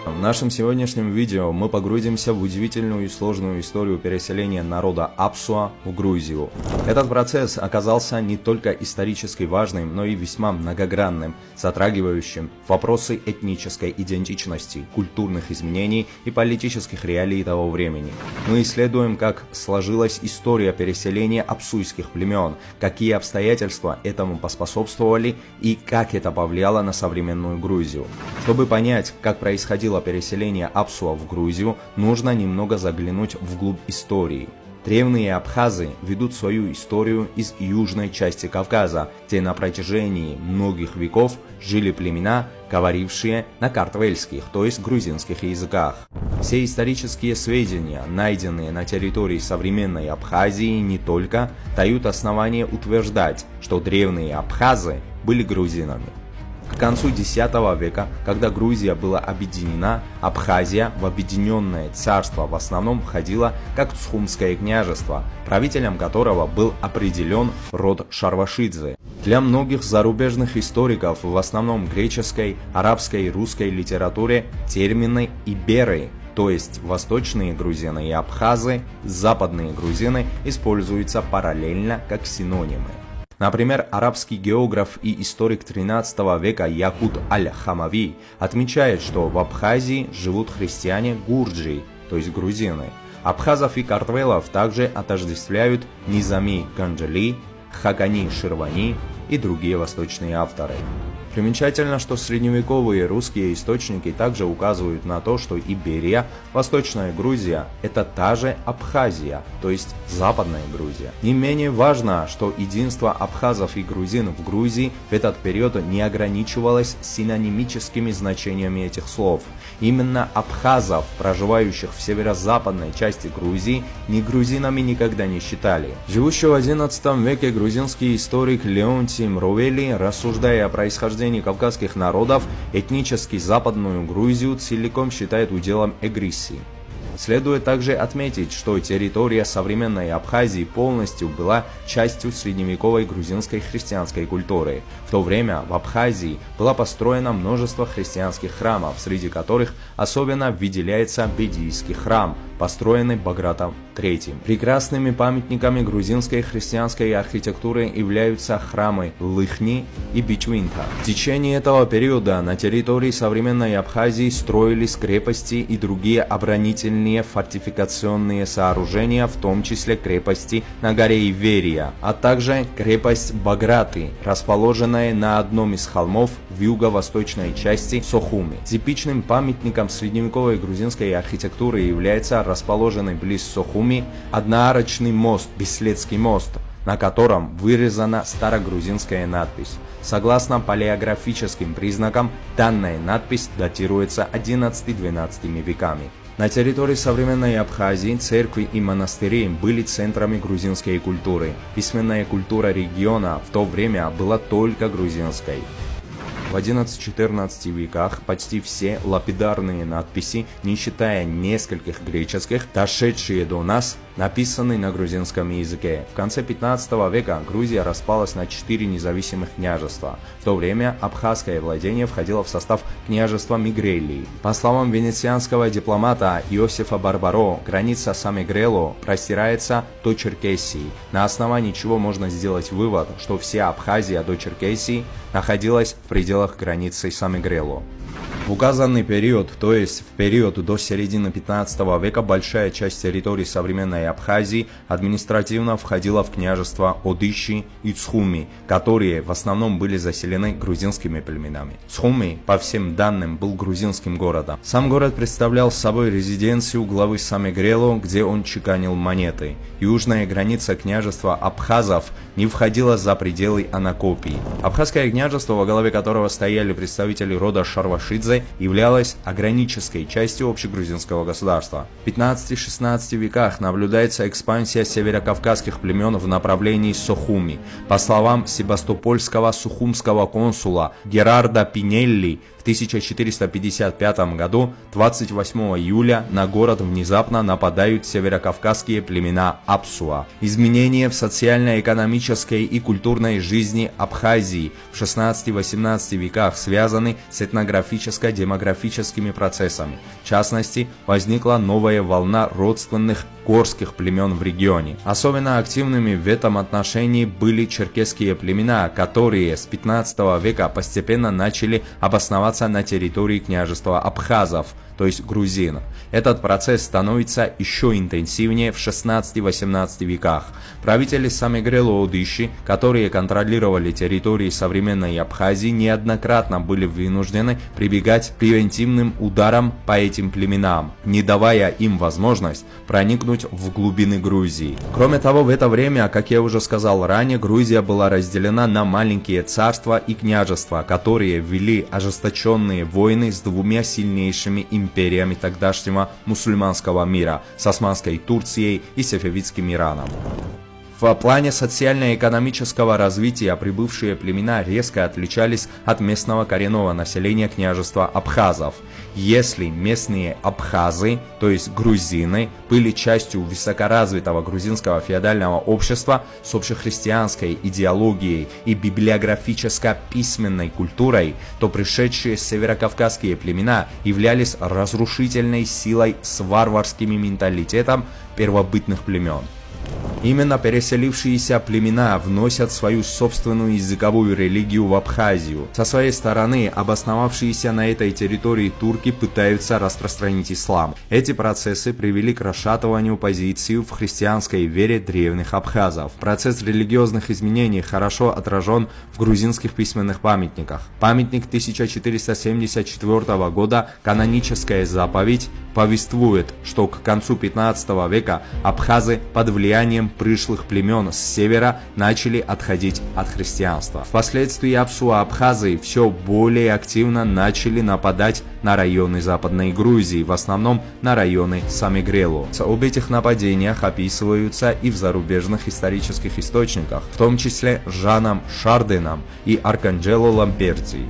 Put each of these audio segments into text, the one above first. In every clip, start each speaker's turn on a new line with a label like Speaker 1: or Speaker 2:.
Speaker 1: В нашем сегодняшнем видео мы погрузимся в удивительную и сложную историю переселения народа Апсуа в Грузию. Этот процесс оказался не только исторически важным, но и весьма многогранным, затрагивающим вопросы этнической идентичности, культурных изменений и политических реалий того времени. Мы исследуем, как сложилась история переселения апсуйских племен, какие обстоятельства этому поспособствовали и как это повлияло на современную Грузию. Чтобы понять, как происходило переселение Апсуа в Грузию, нужно немного заглянуть вглубь истории. Древние абхазы ведут свою историю из южной части Кавказа, где на протяжении многих веков жили племена, говорившие на картвельских, то есть грузинских языках. Все исторические сведения, найденные на территории современной Абхазии, не только дают основание утверждать, что древние абхазы были грузинами. К концу X века, когда Грузия была объединена, Абхазия в объединенное царство в основном входила как Цхумское княжество, правителем которого был определен род Шарвашидзе. Для многих зарубежных историков, в основном греческой, арабской и русской литературе, термины «иберы», то есть восточные грузины и абхазы, западные грузины, используются параллельно как синонимы. Например, арабский географ и историк XIII века Якут аль-Хамави отмечает, что в Абхазии живут христиане гурджи, то есть грузины. Абхазов и картвелов также отождествляют Низами Ганджели, Хакани Ширвани и другие восточные авторы. Примечательно, что средневековые русские источники также указывают на то, что Иберия, Восточная Грузия, это та же Абхазия, то есть Западная Грузия. Не менее важно, что единство абхазов и грузин в Грузии в этот период не ограничивалось синонимическими значениями этих слов. Именно абхазов, проживающих в северо-западной части Грузии, ни грузинами никогда не считали. Живущий в XI веке грузинский историк Леонтий Мровели, рассуждая о происхождении кавказских народов, этнически Западную Грузию целиком считает уделом Эгриссии. Следует также отметить, что территория современной Абхазии полностью была частью средневековой грузинской христианской культуры. В то время в Абхазии было построено множество христианских храмов, среди которых особенно выделяется Бедийский храм, построенный Багратом III. Прекрасными памятниками грузинской христианской архитектуры являются храмы Лыхни и Бичвинта. В течение этого периода на территории современной Абхазии строились крепости и другие оборонительные фортификационные сооружения, в том числе крепости на горе Иверия, а также крепость Баграты, расположенная на одном из холмов в юго-восточной части Сохуми. Типичным памятником средневековой грузинской архитектуры является расположенный близ Сохуми одноарочный мост, Беследский мост, на котором вырезана старогрузинская надпись. Согласно палеографическим признакам, данная надпись датируется XI-XII веками. На территории современной Абхазии церкви и монастыри были центрами грузинской культуры. Письменная культура региона в то время была только грузинской. В XI-XIV веках почти все лапидарные надписи, не считая нескольких греческих, дошедшие до нас, написаны на грузинском языке. В конце 15 века Грузия распалась на 4 независимых княжества. В то время абхазское владение входило в состав княжества Мигрелии. По словам венецианского дипломата Иосифа Барбаро, граница Самегрело простирается до Черкесии, на основании чего можно сделать вывод, что вся Абхазия до Черкесии находилась в пределах границы Самегрело. В указанный период, то есть в период до середины 15 века, большая часть территории современной Абхазии административно входила в княжества Одыши и Цхуми, которые в основном были заселены грузинскими племенами. Цхуми, по всем данным, был грузинским городом. Сам город представлял собой резиденцию главы Самегрело, где он чеканил монеты. Южная граница княжества абхазов не входила за пределы Анакопии. Абхазское княжество, во главе которого стояли представители рода Шарвашидзе, являлось огранической частью общегрузинского государства. В 15-16 веках наблюдается экспансия северокавказских племен в направлении Сохуми. По словам себастопольского сухумского консула Герарда Пинелли, в 1455 году, 28 июля, на город внезапно нападают северокавказские племена Апсуа. Изменения в социально-экономической и культурной жизни Абхазии в 16-18 веках связаны с этнографическо-демографическими процессами. В частности, возникла новая волна родственных горских племен в регионе. Особенно активными в этом отношении были черкесские племена, которые с 15 века постепенно начали обосноваться на территории княжества абхазов, то есть грузин. Этот процесс становится еще интенсивнее в 16-18 веках. Правители Самегрело-Одыши, которые контролировали территории современной Абхазии, неоднократно были вынуждены прибегать к превентивным ударам по этим племенам, не давая им возможность проникнуть в глубины Грузии. Кроме того, в это время, как я уже сказал ранее, Грузия была разделена на маленькие царства и княжества, которые вели ожесточенные войны с двумя сильнейшими империями тогдашнего мусульманского мира, с Османской Турцией и Сефевидским Ираном. В плане социально-экономического развития прибывшие племена резко отличались от местного коренного населения княжества абхазов. Если местные абхазы, то есть грузины, были частью высокоразвитого грузинского феодального общества с общехристианской идеологией и библиографическо-письменной культурой, то пришедшие северокавказские племена являлись разрушительной силой с варварским менталитетом первобытных племен. Именно переселившиеся племена вносят свою собственную языковую религию в Абхазию. Со своей стороны, обосновавшиеся на этой территории турки пытаются распространить ислам. Эти процессы привели к расшатыванию позиций в христианской вере древних абхазов. Процесс религиозных изменений хорошо отражен в грузинских письменных памятниках. Памятник 1474 года «Каноническая заповедь» повествует, что к концу 15 века абхазы под влиянием пришлых племен с севера начали отходить от христианства. Впоследствии абсуа-абхазы все более активно начали нападать на районы Западной Грузии, в основном на районы Самегрело. Об этих нападениях описываются и в зарубежных исторических источниках, в том числе Жаном Шарденом и Арканджело Ламперти.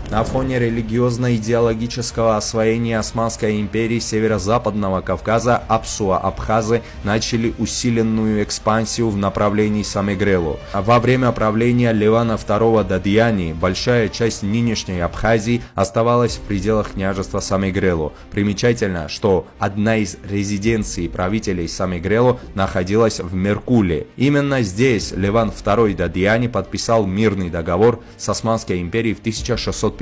Speaker 1: На фоне религиозно-идеологического освоения Османской империи Северо-Западного Кавказа абсуа-абхазы начали усиленную экспансию в направлении Самегрело. Во время правления Левана II Дадьяни большая часть нынешней Абхазии оставалась в пределах княжества Самегрело. Примечательно, что одна из резиденций правителей Самегрело находилась в Меркуле. Именно здесь Леван II Дадьяни подписал мирный договор с Османской империей в 1615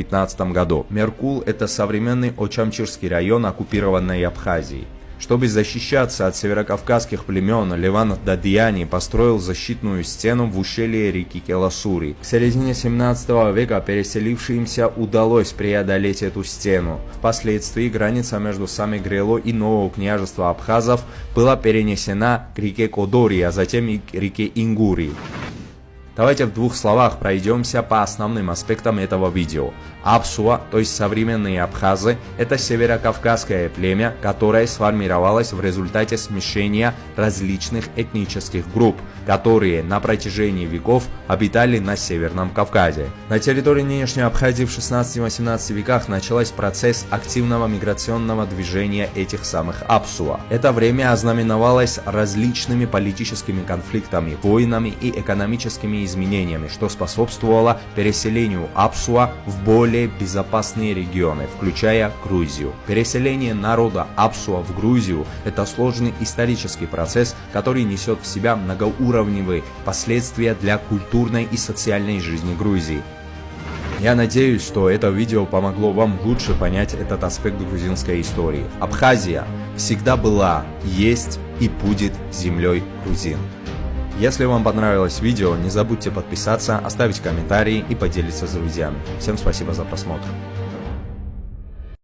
Speaker 1: году. Меркул – это современный Очамчирский район оккупированной Абхазии. Чтобы защищаться от северокавказских племен, Леван Дадьяни построил защитную стену в ущелье реки Келасури. В середине 17 века переселившимся удалось преодолеть эту стену. Впоследствии граница между Самегрело и нового княжества абхазов была перенесена к реке Кодори, а затем и к реке Ингури. Давайте в двух словах пройдемся по основным аспектам этого видео. Апсуа, то есть современные абхазы, это северокавказское племя, которое сформировалось в результате смешения различных этнических групп, которые на протяжении веков обитали на Северном Кавказе. На территории нынешней Абхазии в 16-18 веках начался процесс активного миграционного движения этих самых апсуа. Это время ознаменовалось различными политическими конфликтами, войнами и экономическими изменениями, что способствовало переселению апсуа в более безопасные регионы, включая Грузию. Переселение народа апсуа в Грузию – это сложный исторический процесс, который несет в себя многоуровневые последствия для культурной и социальной жизни Грузии. Я надеюсь, что это видео помогло вам лучше понять этот аспект грузинской истории. Абхазия всегда была, есть и будет землей грузин. Если вам понравилось видео, не забудьте подписаться, оставить комментарии и поделиться с друзьями. Всем спасибо за просмотр.